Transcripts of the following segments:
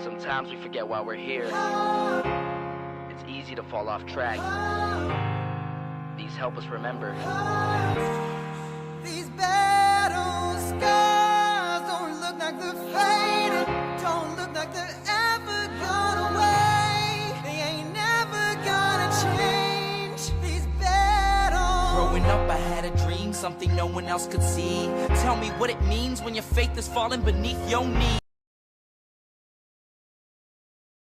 Sometimes we forget why we're here. It's easy to fall off track. These help us remember. These battle scars don't look like they're faded, don't look like they're ever gone away. They ain't never gonna change. These battles. Growing up, I had a dream, something no one else could see. Tell me what it means when your faith is falling beneath your knee.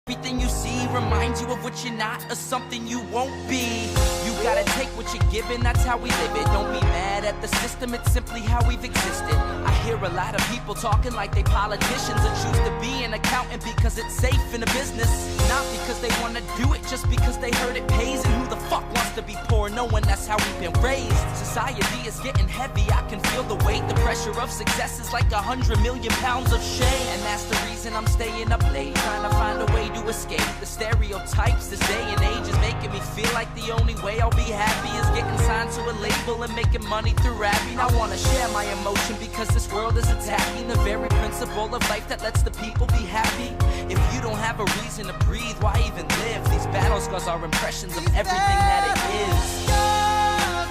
Everything you see reminds you of what you're not or something you won't be. You gotta take what you're given, that's how we live it. Don't be mad at the system, it's simply how we've existed. I hear a lot of people talking like they politicians and choose to be an accountant because it's safe in a business. Not because they wanna do it, just because they heard it pays. And who the fuck wants to be poor knowing that's how we've been raised? Society is getting heavy, I can feel the weight. The pressure of success is like 100 million pounds of shame. And that's the reason I'm staying up late, trying to find a way to escape the stereotypes. This day and age is making me feel like the only way I'll be happy is getting signed to a label and making money through rapping. I wanna share my emotion because this world is attacking the very principle of life that lets the people be happy. If you don't have a reason to breathe, why even live? These battle scars are impressions of everything that it is.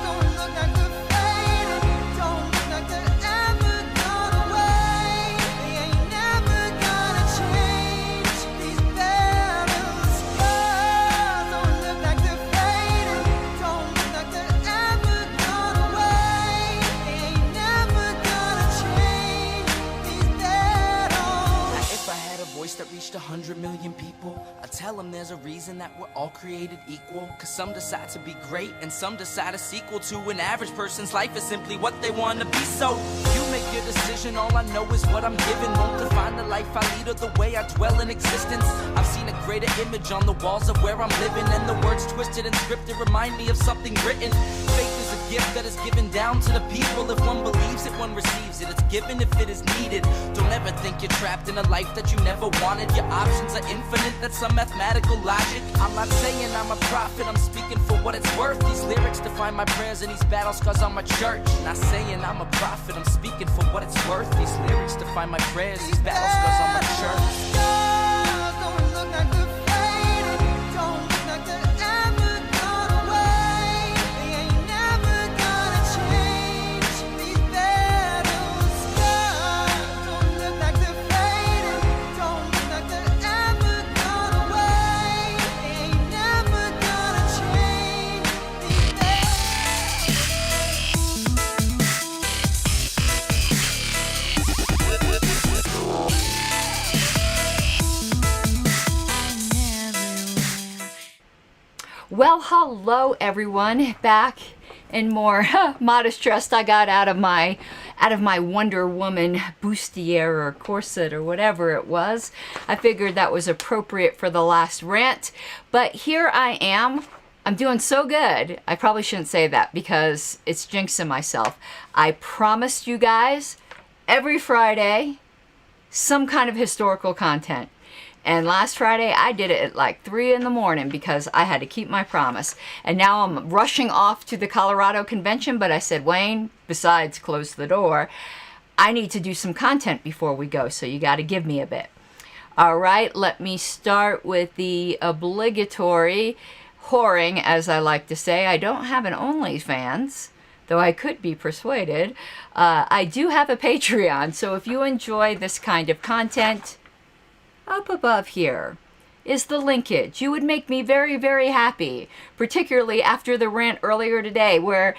Don't look like they're faded, don't look like they're ever gone away. They ain't never gonna change. These battle scars don't look like they're faded, don't look like they're ever gone away. They ain't never gonna change. These battles. If I had a voice that reached 100 million people, I'd tell them there's a reason that we're all created equal. Cause some decide to be great and some decide a sequel to an average person's life is simply what they want to be. So you make your decision, all I know is what I'm given. Won't define the life I lead or the way I dwell in existence. I've seen a greater image on the walls of where I'm living, and the words twisted and scripted remind me of something written. Faith is a gift that is given down to the people. If one believes it, one receives it. It's given if it is needed. Don't ever think you're trapped in a life that you never wanted. Your options are infinite, that's some mathematical logic. I'm not saying I'm a prophet, I'm speaking for what it's worth. These lyrics define my prayers and these battle scars on my church. Not saying I'm a prophet, I'm speaking for what it's worth. These lyrics define my prayers, these battle scars on my church. Don't look like they're faded, don't look like they're ever gone away. They ain't never gonna change. These battle scars don't look like they're faded, don't look like they're ever gone away. They ain't never gonna change. These Well, hello everyone, back and more modest dressed I got out of my Wonder Woman bustier or corset or whatever it was. I figured that was appropriate for the last rant, but here I am. I'm doing so good. I probably shouldn't say that because it's jinxing myself. I promised you guys every Friday some kind of historical content. And last Friday, I did it at like 3 in the morning because I had to keep my promise. And now I'm rushing off to the Colorado convention, but I said, Wayne, besides close the door, I need to do some content before we go, so you got to give me a bit. All right, let me start with the obligatory whoring, as I like to say. I don't have an OnlyFans, though I could be persuaded. I do have a Patreon, so if you enjoy this kind of content, up above here is the linkage. You would make me very, very happy, particularly after the rant earlier today where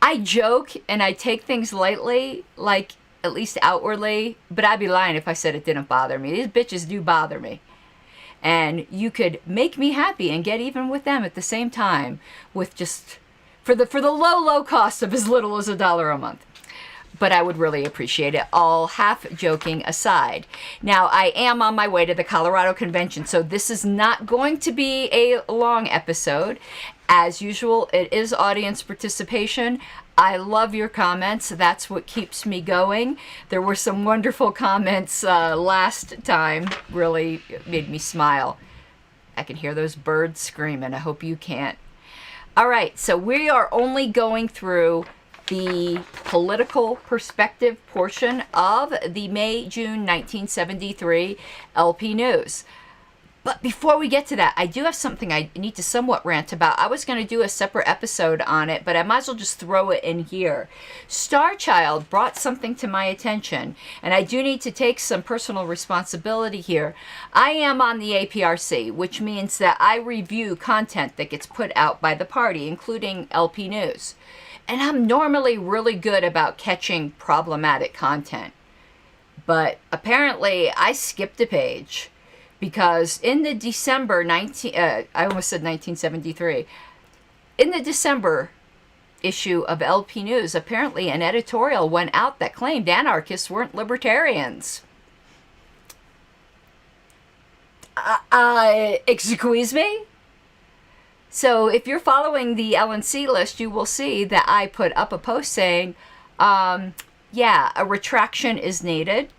I joke and I take things lightly, like at least outwardly, but I'd be lying if I said it didn't bother me. These bitches do bother me. And you could make me happy and get even with them at the same time with just for the low cost of as little as $1 a month. But I would really appreciate it, all half joking aside. Now, I am on my way to the Colorado convention, so this is not going to be a long episode. As usual, it is audience participation. I love your comments. That's what keeps me going. There were some wonderful comments last time. Really made me smile. I can hear those birds screaming. I hope you can't. All right, so we are only going through the political perspective portion of the May-June 1973 LP News. But before we get to that, I do have something I need to somewhat rant about. I was going to do a separate episode on it, but I might as well just throw it in here. Starchild brought something to my attention, and I do need to take some personal responsibility here. I am on the APRC, which means that I review content that gets put out by the party, including LP News. And I'm normally really good about catching problematic content. But apparently, I skipped a page. Because in the December I almost said 1973. In the December issue of LP News, apparently an editorial went out that claimed anarchists weren't libertarians. Excuse me? So if you're following the LNC list, you will see that I put up a post saying, yeah, a retraction is needed.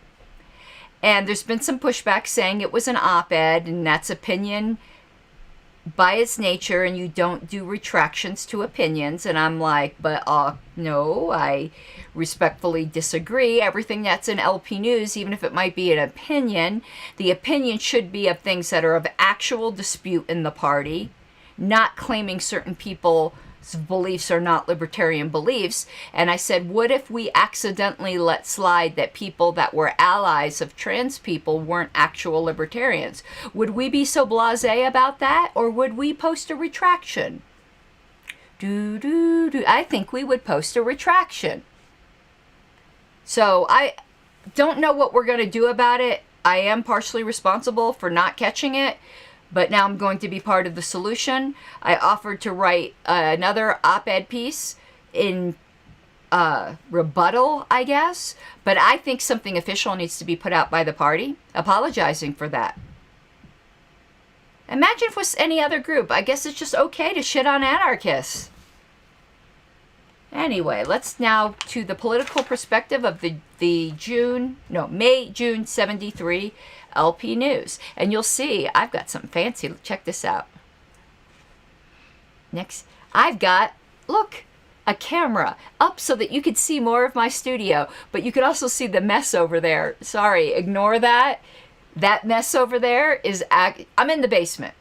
And there's been some pushback saying it was an op-ed, and that's opinion by its nature, and you don't do retractions to opinions. And I'm like, but no, I respectfully disagree. Everything that's in LP News, even if it might be an opinion, the opinion should be of things that are of actual dispute in the party, not claiming certain people's beliefs are not libertarian beliefs. And I said, what if we accidentally let slide that people that were allies of trans people weren't actual libertarians? Would we be so blasé about that, or would we post a retraction? I think we would post a retraction. So I don't know what we're going to do about it. I am partially responsible for not catching it, but now I'm going to be part of the solution. I offered to write another op-ed piece in rebuttal, I guess. But I think something official needs to be put out by the party, apologizing for that. Imagine if it was any other group. I guess it's just okay to shit on anarchists. Anyway, let's now to the political perspective of the May-June 73 LP News. And you'll see I've got something fancy. Check this out. Next, I've got, look, a camera up so that you could see more of my studio, but you could also see the mess over there. Sorry, ignore that. That mess over there is, I'm in the basement.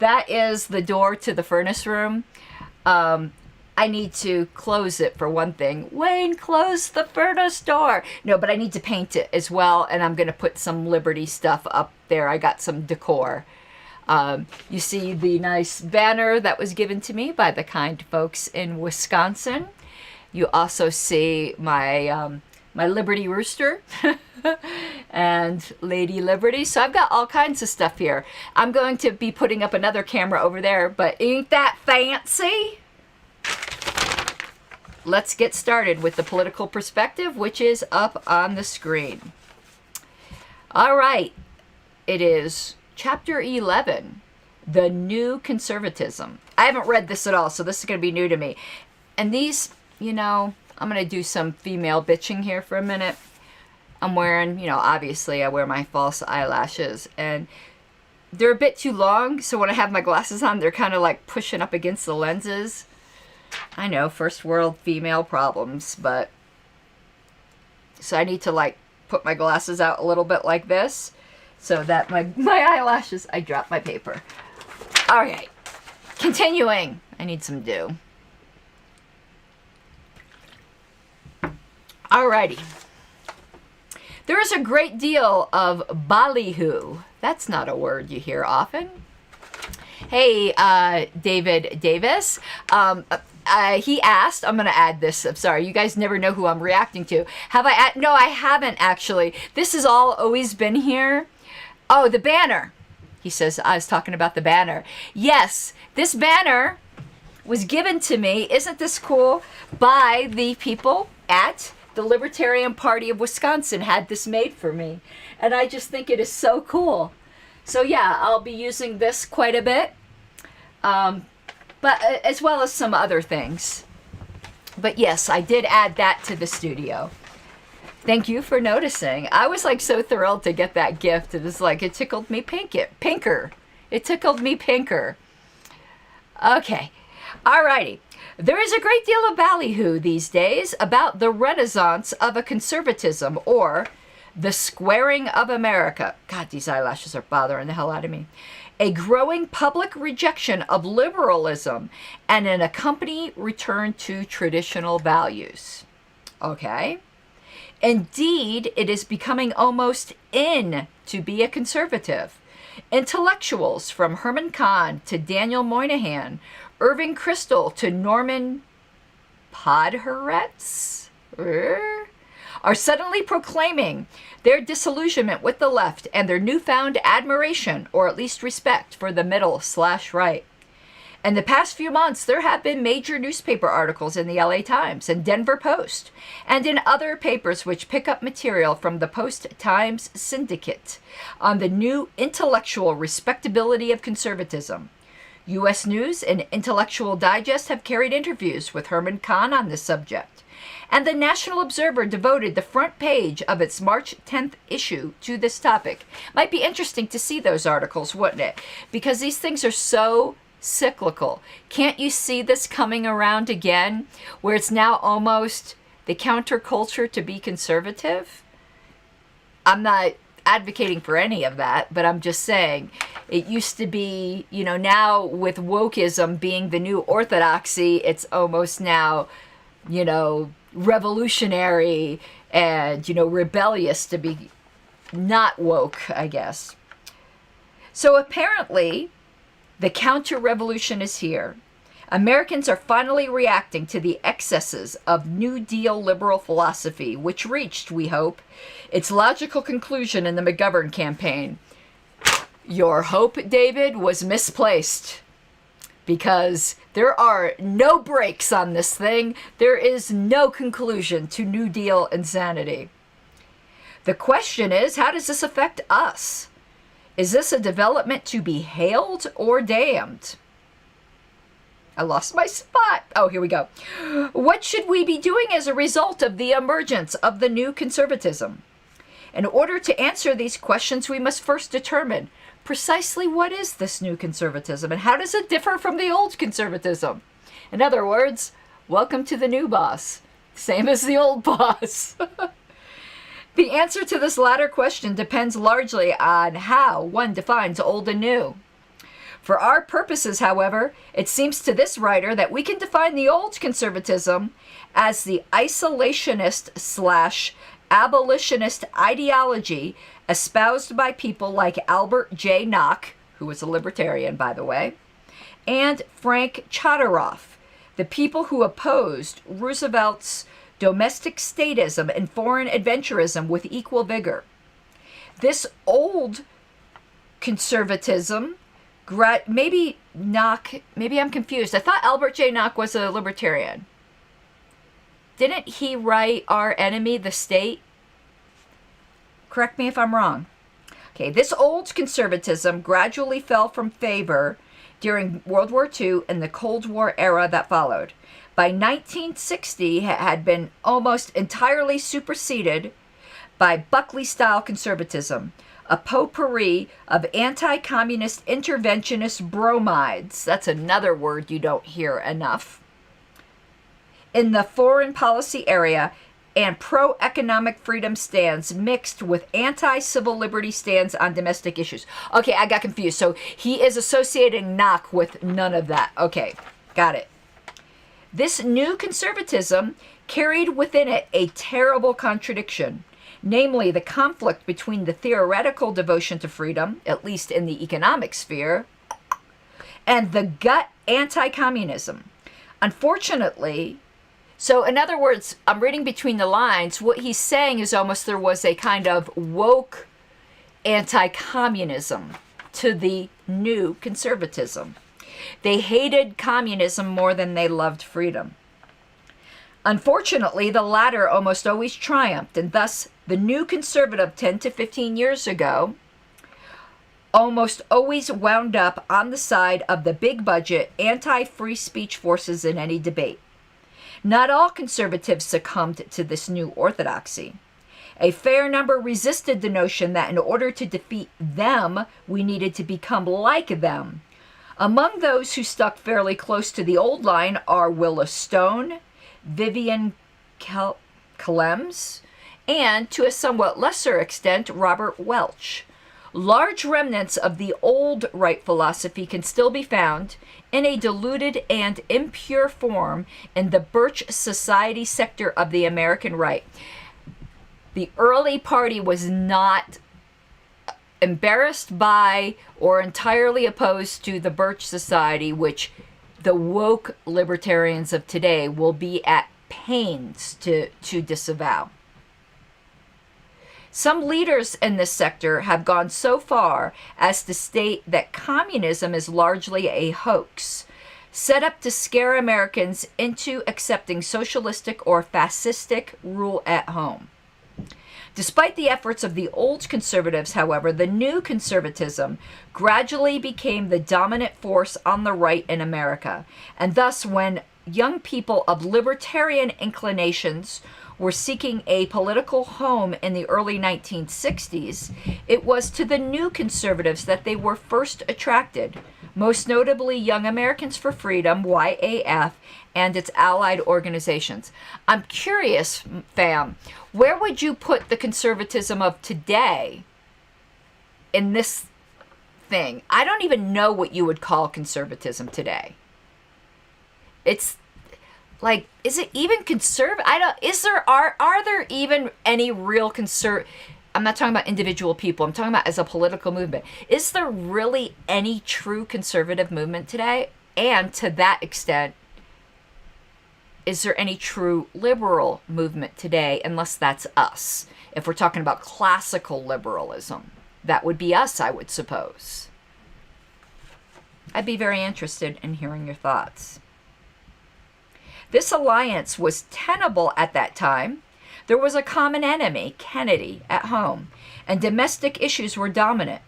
That is the door to the furnace room. I need to close it for one thing. Wayne, close the furnace door. No, but I need to paint it as well, and I'm going to put some Liberty stuff up there. I got some decor. You see the nice banner that was given to me by the kind folks in Wisconsin. You also see my my Liberty Rooster and Lady Liberty. So I've got all kinds of stuff here. I'm going to be putting up another camera over there, but ain't that fancy? Let's get started with the political perspective, which is up on the screen. All right. It is Chapter 11, The New Conservatism. I haven't read this at all, so this is going to be new to me. And these, I'm going to do some female bitching here for a minute. I'm wearing, obviously I wear my false eyelashes, and they're a bit too long, so when I have my glasses on, they're kind of like pushing up against the lenses. I know, first world female problems, but so I need to like put my glasses out a little bit like this so that my eyelashes, I dropped my paper. All right, continuing. I need some dew. Alrighty. There is a great deal of ballyhoo. That's not a word you hear often. Hey, David Davis. He asked, I'm going to add this. I'm sorry, you guys never know who I'm reacting to. No, I haven't actually. This has all always been here. Oh, the banner. He says, I was talking about the banner. Yes, this banner was given to me, isn't this cool, by the people at the Libertarian Party of Wisconsin had this made for me. And I just think it is so cool. So yeah, I'll be using this quite a bit. But as well as some other things. But yes, I did add that to the studio. Thank you for noticing. I was like so thrilled to get that gift. It was like, it tickled me pinker. It tickled me pinker. Okay. Alrighty. There is a great deal of ballyhoo these days about the renaissance of a conservatism, or the squaring of America. God, these eyelashes are bothering the hell out of me. A growing public rejection of liberalism and an accompanying return to traditional values. Okay? Indeed, it is becoming almost in to be a conservative. Intellectuals from Herman Kahn to Daniel Moynihan, Irving Kristol to Norman Podhoretz are suddenly proclaiming their disillusionment with the left and their newfound admiration, or at least respect, for the middle/right. In the past few months, there have been major newspaper articles in the LA Times and Denver Post, and in other papers which pick up material from the Post-Times Syndicate on the new intellectual respectability of conservatism. U.S. News and Intellectual Digest have carried interviews with Herman Kahn on this subject, and the National Observer devoted the front page of its March 10th issue to this topic. Might be interesting to see those articles, wouldn't it? Because these things are so cyclical. Can't you see this coming around again, where it's now almost the counterculture to be conservative? I'm not advocating for any of that, but I'm just saying it used to be, now with wokeism being the new orthodoxy, it's almost now, revolutionary and, rebellious to be not woke, I guess. So apparently, the counter-revolution is here. Americans are finally reacting to the excesses of New Deal liberal philosophy, which reached, we hope, its logical conclusion in the McGovern campaign. Your hope, David, was misplaced, because there are no brakes on this thing. There is no conclusion to New Deal insanity. The question is, how does this affect us? Is this a development to be hailed or damned? I lost my spot. Oh, here we go. What should we be doing as a result of the emergence of the new conservatism? In order to answer these questions, we must first determine precisely what is this new conservatism and how does it differ from the old conservatism? In other words, welcome to the new boss. Same as the old boss. The answer to this latter question depends largely on how one defines old and new. For our purposes, however, it seems to this writer that we can define the old conservatism as the isolationist/abolitionist ideology espoused by people like Albert J. Nock, who was a libertarian, by the way, and Frank Chodorow, the people who opposed Roosevelt's domestic statism and foreign adventurism with equal vigor. This old conservatism, maybe I'm confused. I thought Albert J. Nock was a libertarian. Didn't he write Our Enemy, the State? Correct me if I'm wrong. Okay, this old conservatism gradually fell from favor during World War II and the Cold War era that followed. By 1960, it had been almost entirely superseded by Buckley-style conservatism, a potpourri of anti-communist interventionist bromides. That's another word you don't hear enough. In the foreign policy area, and pro-economic freedom stands mixed with anti-civil liberty stands on domestic issues. Okay, I got confused. So he is associating Nock with none of that. Okay, got it. This new conservatism carried within it a terrible contradiction, namely the conflict between the theoretical devotion to freedom, at least in the economic sphere, and the gut anti-communism. Unfortunately, so in other words, I'm reading between the lines, what he's saying is almost there was a kind of woke anti-communism to the new conservatism. They hated communism more than they loved freedom. Unfortunately, the latter almost always triumphed, and thus the new conservative 10 to 15 years ago almost always wound up on the side of the big budget, anti-free speech forces in any debate. Not all conservatives succumbed to this new orthodoxy. A fair number resisted the notion that in order to defeat them, we needed to become like them. Among those who stuck fairly close to the old line are Willa Stone, Vivian Clems, and, to a somewhat lesser extent, Robert Welch. Large remnants of the old right philosophy can still be found in a diluted and impure form in the Birch Society sector of the American right. The early party was not embarrassed by or entirely opposed to the Birch Society, which the woke libertarians of today will be at pains to disavow. Some leaders in this sector have gone so far as to state that communism is largely a hoax, set up to scare Americans into accepting socialistic or fascistic rule at home. Despite the efforts of the old conservatives, however, the new conservatism gradually became the dominant force on the right in America. And thus, when young people of libertarian inclinations were seeking a political home in the early 1960s, it was to the new conservatives that they were first attracted, most notably Young Americans for Freedom, YAF, and its allied organizations. I'm curious, fam, where would you put the conservatism of today in this thing? I don't even know what you would call conservatism today. It's like, is it even conservative? Are there even any real I'm not talking about individual people. I'm talking about as a political movement. Is there really any true conservative movement today? And to that extent, is there any true liberal movement today, unless that's us? If we're talking about classical liberalism, that would be us, I would suppose. I'd be very interested in hearing your thoughts. This alliance was tenable at that time. There was a common enemy, Kennedy, at home, and domestic issues were dominant.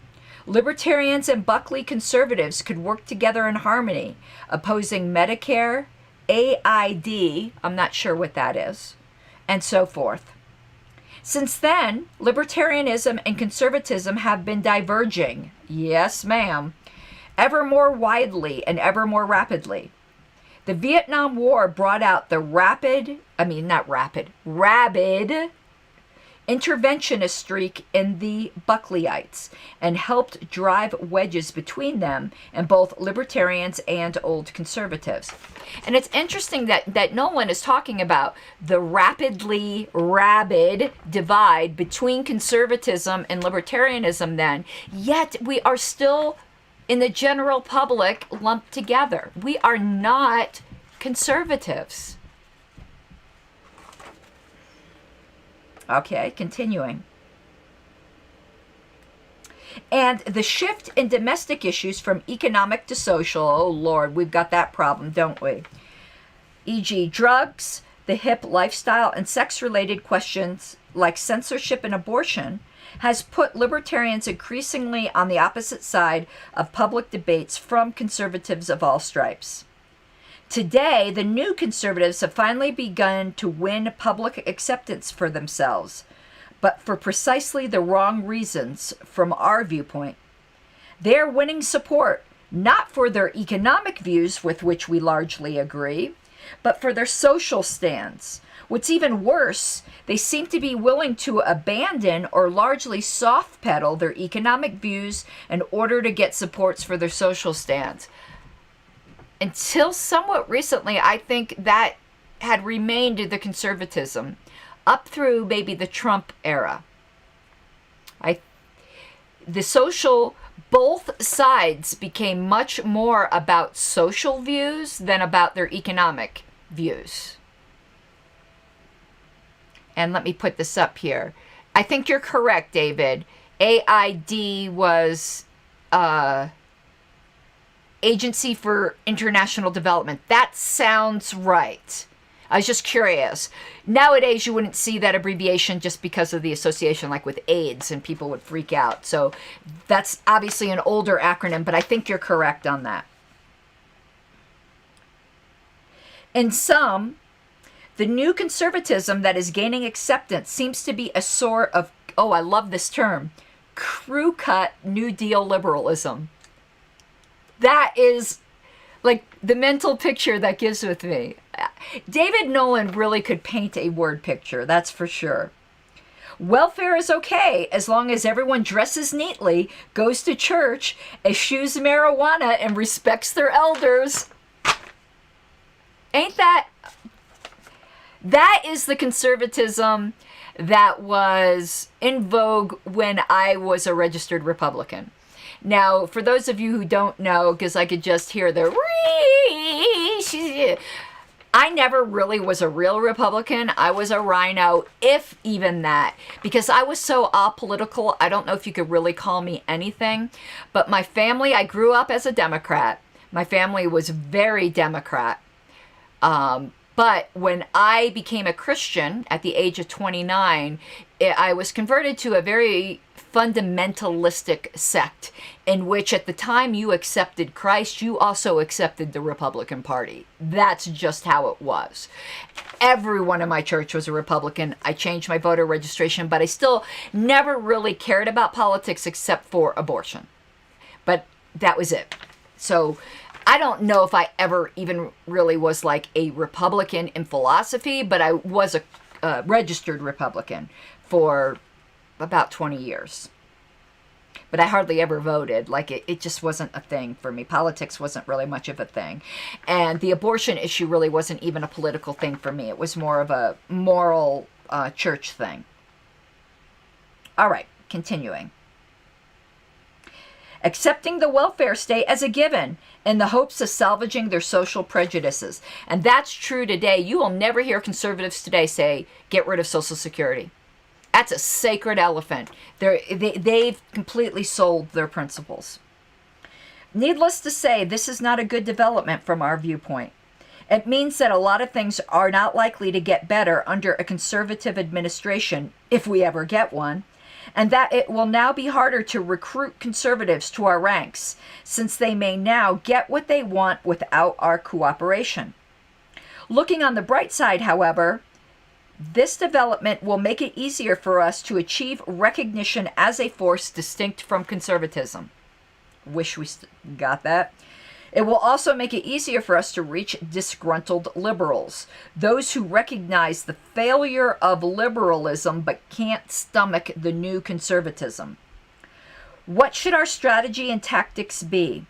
Libertarians and Buckley conservatives could work together in harmony, opposing Medicare, AID, I'm not sure what that is, and so forth. Since then, libertarianism and conservatism have been diverging, yes ma'am, ever more widely and ever more rapidly. The Vietnam War brought out the rabid interventionist streak in the Buckleyites and helped drive wedges between them and both libertarians and old conservatives. And it's interesting that Nolan is talking about the rabid divide between conservatism and libertarianism then, yet we are still in the general public lumped together. We are not conservatives. Okay, continuing. And the shift in domestic issues from economic to social, oh Lord, we've got that problem, don't we? E.g., drugs, the hip lifestyle, and sex-related questions like censorship and abortion has put libertarians increasingly on the opposite side of public debates from conservatives of all stripes. Today, the new conservatives have finally begun to win public acceptance for themselves, but for precisely the wrong reasons from our viewpoint. They're winning support, not for their economic views with which we largely agree, but for their social stands. What's even worse, they seem to be willing to abandon or largely soft pedal their economic views in order to get supports for their social stands. Until somewhat recently, I think that had remained the conservatism up through maybe the Trump era. Both sides became much more about social views than about their economic views. And let me put this up here. I think you're correct, David. AID was Agency for International Development. That sounds right. I was just curious. Nowadays, you wouldn't see that abbreviation just because of the association, like with AIDS, and people would freak out. So that's obviously an older acronym, but I think you're correct on that. In sum, the new conservatism that is gaining acceptance seems to be a sort of, oh, I love this term, crew-cut New Deal liberalism. That is like the mental picture that gives with me. David Nolan really could paint a word picture, that's for sure. Welfare is okay as long as everyone dresses neatly, goes to church, eschews marijuana, and respects their elders. Ain't that... That is the conservatism that was in vogue when I was a registered Republican. Now, for those of you who don't know, because I could just hear the... I never really was a real Republican. I was a rhino, if even that, because I was so apolitical. I don't know if you could really call me anything, but my family, I grew up as a Democrat. My family was very Democrat. But when I became a Christian at the age of 29, I was converted to a very fundamentalistic sect in which at the time you accepted Christ, you also accepted the Republican Party. That's just how it was. Everyone in my church was a Republican. I changed my voter registration, but I still never really cared about politics except for abortion. But that was it. So I don't know if I ever even really was like a Republican in philosophy, but I was a registered Republican for about 20 years. But I hardly ever voted. Like, it just wasn't a thing for me. Politics wasn't really much of a thing. And the abortion issue really wasn't even a political thing for me. It was more of a moral church thing. All right, continuing. Accepting the welfare state as a given in the hopes of salvaging their social prejudices. And that's true today. You will never hear conservatives today say, get rid of Social Security. That's a sacred elephant. They've completely sold their principles. Needless to say, this is not a good development from our viewpoint. It means that a lot of things are not likely to get better under a conservative administration, if we ever get one, and that it will now be harder to recruit conservatives to our ranks, since they may now get what they want without our cooperation. Looking on the bright side, however, this development will make it easier for us to achieve recognition as a force distinct from conservatism. Wish we got that. It will also make it easier for us to reach disgruntled liberals, those who recognize the failure of liberalism but can't stomach the new conservatism. What should our strategy and tactics be?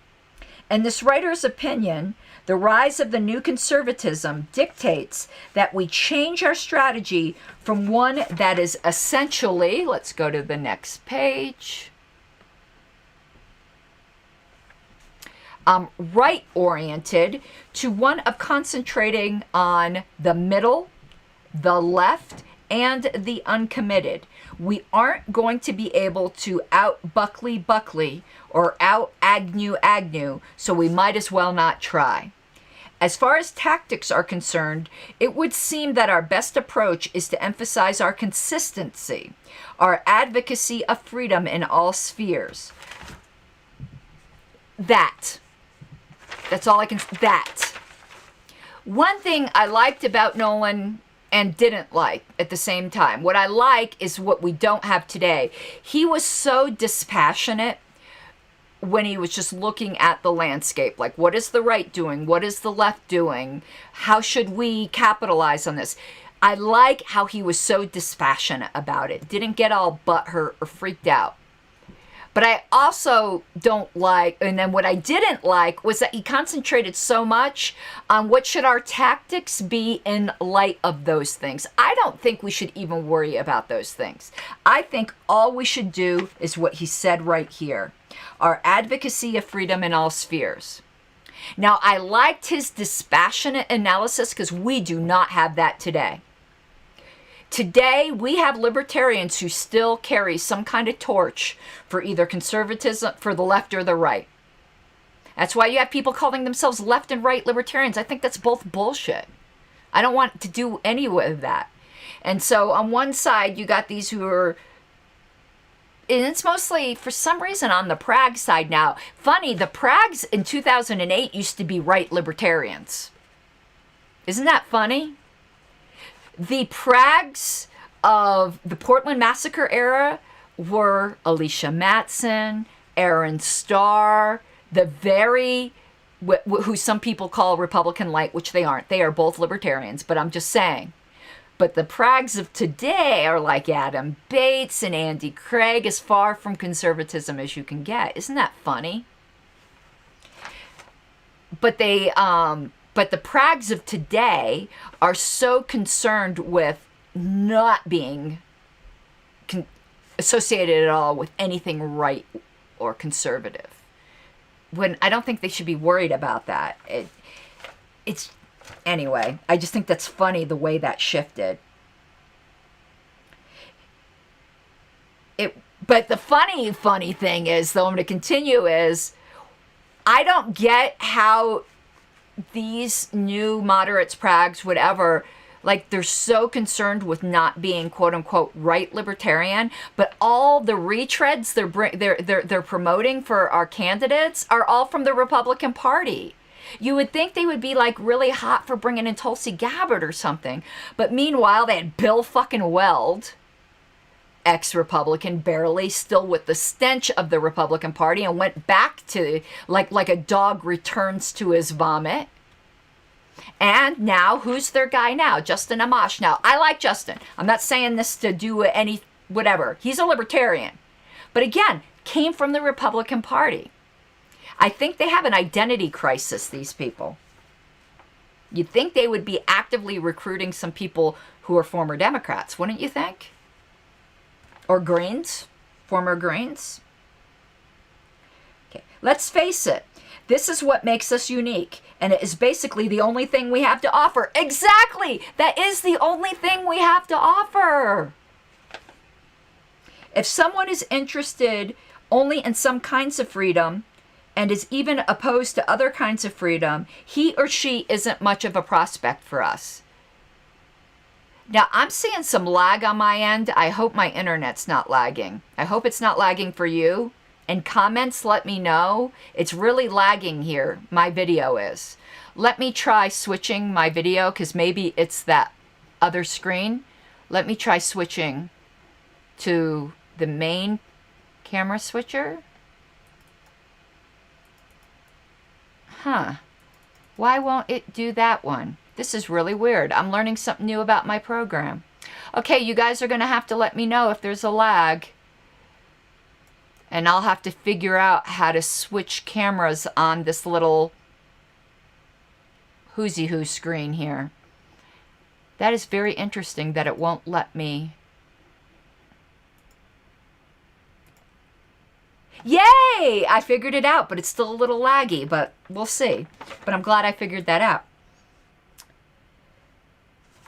In this writer's opinion, the rise of the new conservatism dictates that we change our strategy from one that is essentially, let's go to the next page, right-oriented, to one of concentrating on the middle, the left, and the uncommitted. We aren't going to be able to out Buckley or out Agnew, so we might as well not try. As far as tactics are concerned, it would seem that our best approach is to emphasize our consistency, our advocacy of freedom in all spheres. That's all I can... That. One thing I liked about Nolan and didn't like at the same time. What I like is what we don't have today. He was so dispassionate when he was just looking at the landscape. Like, what is the right doing? What is the left doing? How should we capitalize on this? I like how he was so dispassionate about it. Didn't get all butthurt or freaked out. But I also don't like, and then what I didn't like was that he concentrated so much on what should our tactics be in light of those things. I don't think we should even worry about those things. I think all we should do is what he said right here. Our advocacy of freedom in all spheres. Now, I liked his dispassionate analysis because we do not have that today. Today, we have libertarians who still carry some kind of torch for either conservatism, for the left or the right. That's why you have people calling themselves left and right libertarians. I think that's both bullshit. I don't want to do any of that. And so on one side, you got these who are, and it's mostly, for some reason, on the Prague side now. Funny, the Prags in 2008 used to be right libertarians. Isn't that funny? The Prags of the Portland Massacre era were Alicia Matson, Aaron Starr, the very who some people call Republican light, which they aren't. They are both libertarians, but I'm just saying. But the prags of today are like Adam Bates and Andy Craig, as far from conservatism as you can get. Isn't that funny? But the prags of today are so concerned with not being associated at all with anything right or conservative. When I don't think they should be worried about that. It's anyway, I just think that's funny the way that shifted. But the funny thing is, though, I'm going to continue, is I don't get how these new moderates, prags, whatever, like they're so concerned with not being quote unquote right libertarian, but all the retreads they're promoting for our candidates are all from the Republican Party. You would think they would be like really hot for bringing in Tulsi Gabbard or something, but meanwhile they had Bill fucking Weld, ex-Republican, barely, still with the stench of the Republican Party, and went back to like a dog returns to his vomit. And now, who's their guy now? Justin Amash. Now, I like Justin. I'm not saying this to do any whatever. He's a libertarian. But again, came from the Republican Party. I think they have an identity crisis, these people. You'd think they would be actively recruiting some people who are former Democrats, wouldn't you think? Or Greens, former Greens. Okay, let's face it. This is what makes us unique, and it is basically the only thing we have to offer. Exactly! That is the only thing we have to offer. If someone is interested only in some kinds of freedom and is even opposed to other kinds of freedom, he or she isn't much of a prospect for us. Now, I'm seeing some lag on my end. I hope my internet's not lagging. I hope it's not lagging for you. In comments, let me know. It's really lagging here. My video is. Let me try switching my video, because maybe it's that other screen. Let me try switching to the main camera switcher. Huh. Why won't it do that one? This is really weird. I'm learning something new about my program. Okay, you guys are going to have to let me know if there's a lag. And I'll have to figure out how to switch cameras on this little whoosy who screen here. That is very interesting that it won't let me. Yay! I figured it out, but it's still a little laggy, but we'll see. But I'm glad I figured that out.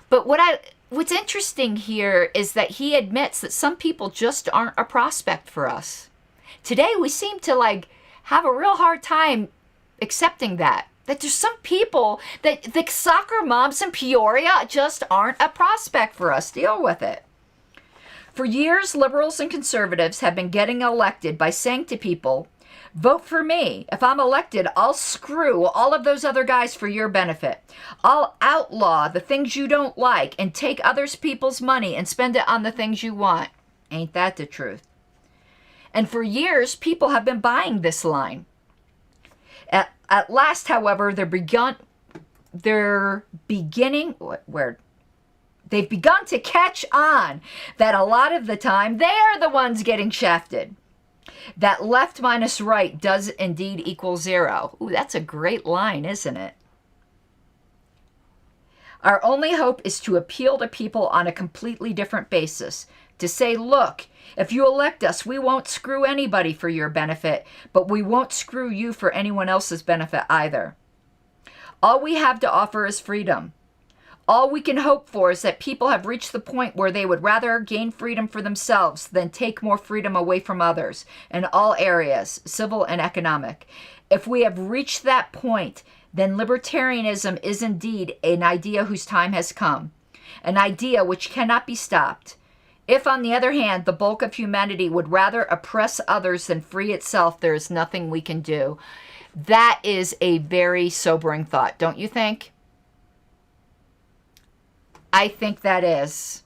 But what's interesting here is that he admits that some people just aren't a prospect for us. Today, we seem to have a real hard time accepting that there's some people that the soccer moms in Peoria just aren't a prospect for us. Deal with it. For years, liberals and conservatives have been getting elected by saying to people, vote for me. If I'm elected, I'll screw all of those other guys for your benefit. I'll outlaw the things you don't like and take others people's money and spend it on the things you want. Ain't that the truth? And for years, people have been buying this line. At last, however, they've begun to catch on that a lot of the time they're the ones getting shafted. That left minus right does indeed equal zero. Ooh, that's a great line, isn't it? Our only hope is to appeal to people on a completely different basis. To say, look, if you elect us, we won't screw anybody for your benefit, but we won't screw you for anyone else's benefit either. All we have to offer is freedom. All we can hope for is that people have reached the point where they would rather gain freedom for themselves than take more freedom away from others in all areas, civil and economic. If we have reached that point, then libertarianism is indeed an idea whose time has come, an idea which cannot be stopped. If, on the other hand, the bulk of humanity would rather oppress others than free itself, there is nothing we can do. That is a very sobering thought, don't you think? I think that is.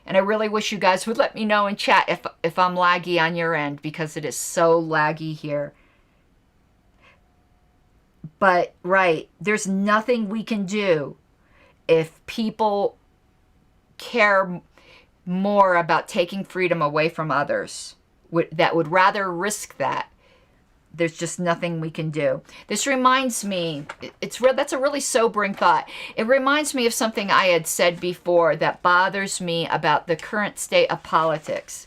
And I really wish you guys would let me know in chat if I'm laggy on your end, because it is so laggy here. But, right, there's nothing we can do if people care more about taking freedom away from others, that would rather risk that. There's just nothing we can do. This reminds me, that's a really sobering thought. It reminds me of something I had said before that bothers me about the current state of politics.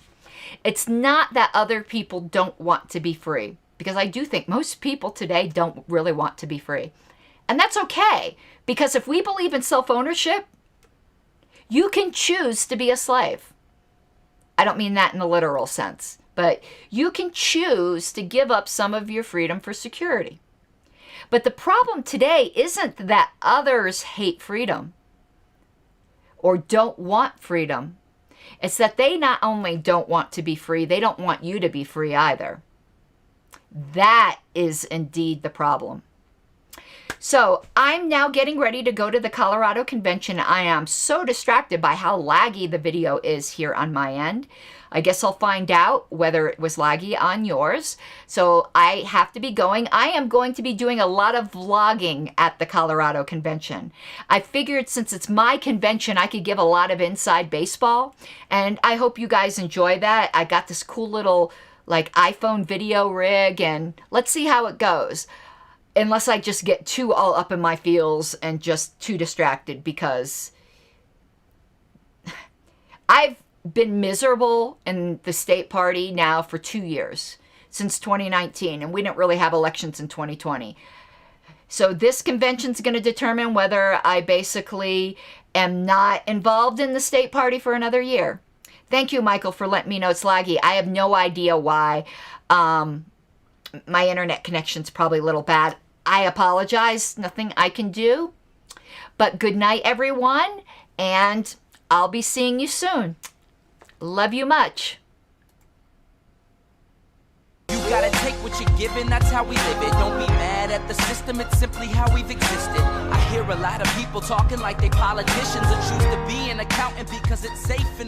It's not that other people don't want to be free, because I do think most people today don't really want to be free. And that's okay, because if we believe in self-ownership, you can choose to be a slave. I don't mean that in the literal sense, but you can choose to give up some of your freedom for security. But the problem today isn't that others hate freedom or don't want freedom. It's that they not only don't want to be free, they don't want you to be free either. That is indeed the problem. So I'm now getting ready to go to the Colorado convention. I am so distracted by how laggy the video is here on my end. I guess I'll find out whether it was laggy on yours. So I have to be going. I am going to be doing a lot of vlogging at the Colorado convention. I figured since it's my convention, I could give a lot of inside baseball. And I hope you guys enjoy that. I got this cool little like iPhone video rig, and let's see how it goes. Unless I just get too all up in my feels and just too distracted, because I've been miserable in the state party now for 2 years, since 2019, and we didn't really have elections in 2020. So this convention's going to determine whether I basically am not involved in the state party for another year. Thank you, Michael, for letting me know it's laggy. I have no idea why. My internet connection's probably a little bad. I apologize. Nothing I can do. But good night, everyone, and I'll be seeing you soon. Love you much. You gotta take what you're given, that's how we live it. Don't be mad at the system, it's simply how we've existed. I hear a lot of people talking like they politicians and choose to be an accountant because it's safe in a